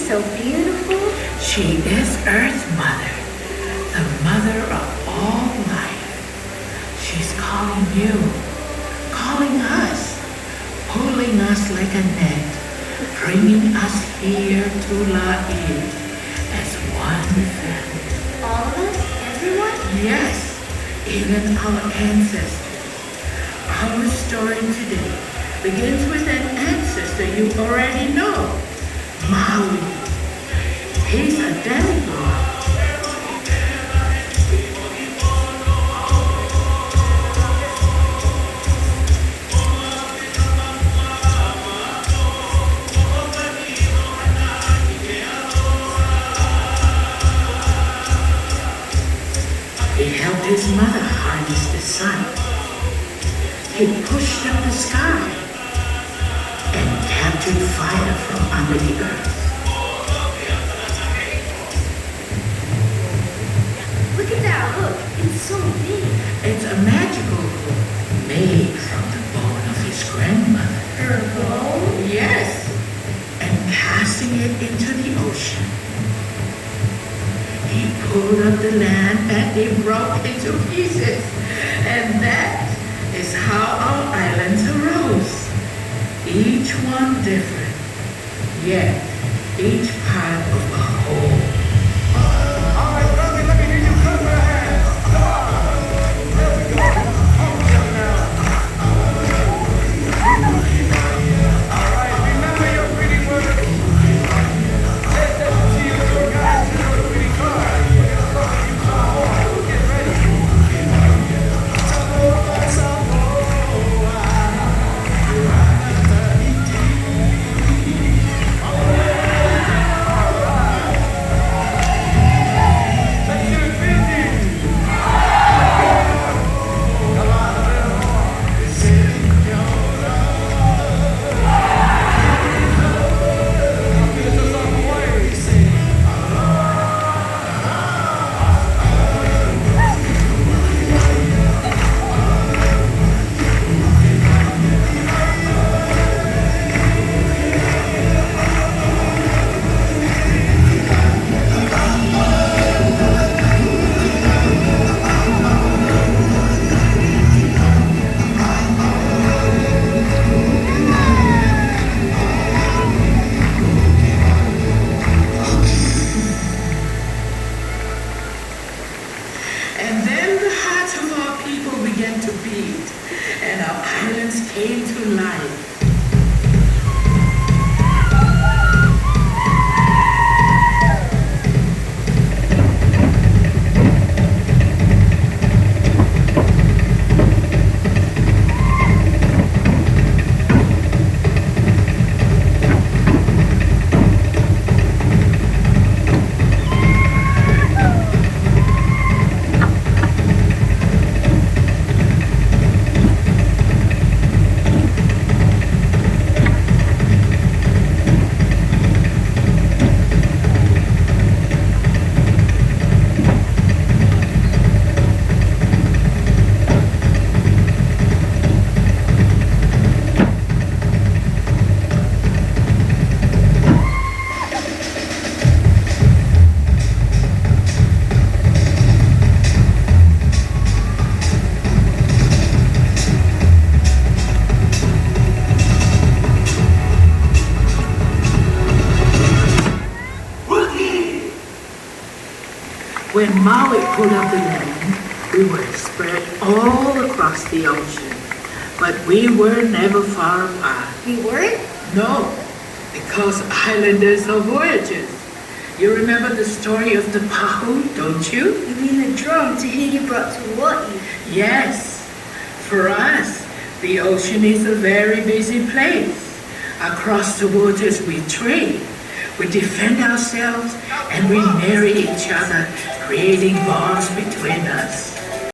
so beautiful. She is Earth Mother, the mother of all life. She's calling you, calling us, pulling us like a net, bringing us here to La'i as one family. All of us? Everyone? Yes, even our ancestors. Our story today begins with an ancestor you already know, Maui. He's a demigod. He helped his mother harness the sun. He pushed up the sky and captured fire from under the earth. Look at that hook. It's so big. It's a magical hook made from the bone of his grandmother. Her bone? Yes, and casting it into the ocean. He pulled up the land and it broke into pieces. And that is how our islands arose. Each one different, yet each part of a whole. All right, brother, let me hear you clap your hands. Come on. There we go. Awesome now. All right, remember your greeting words. Let's see you tour guys to know the greeting card. We're going to start with you some more. So get ready. And then the hearts of our people began to beat, and our islands came to life. When Maui pulled up the land, we were spread all across the ocean, but we were never far apart. We weren't? No, because islanders are voyagers. You remember the story of the Pahu, don't you? You mean the drum Tahiti brought to Hawaii? Yes. For us, the ocean is a very busy place. Across the waters we trade, we defend ourselves, and we marry each other, creating bonds between us.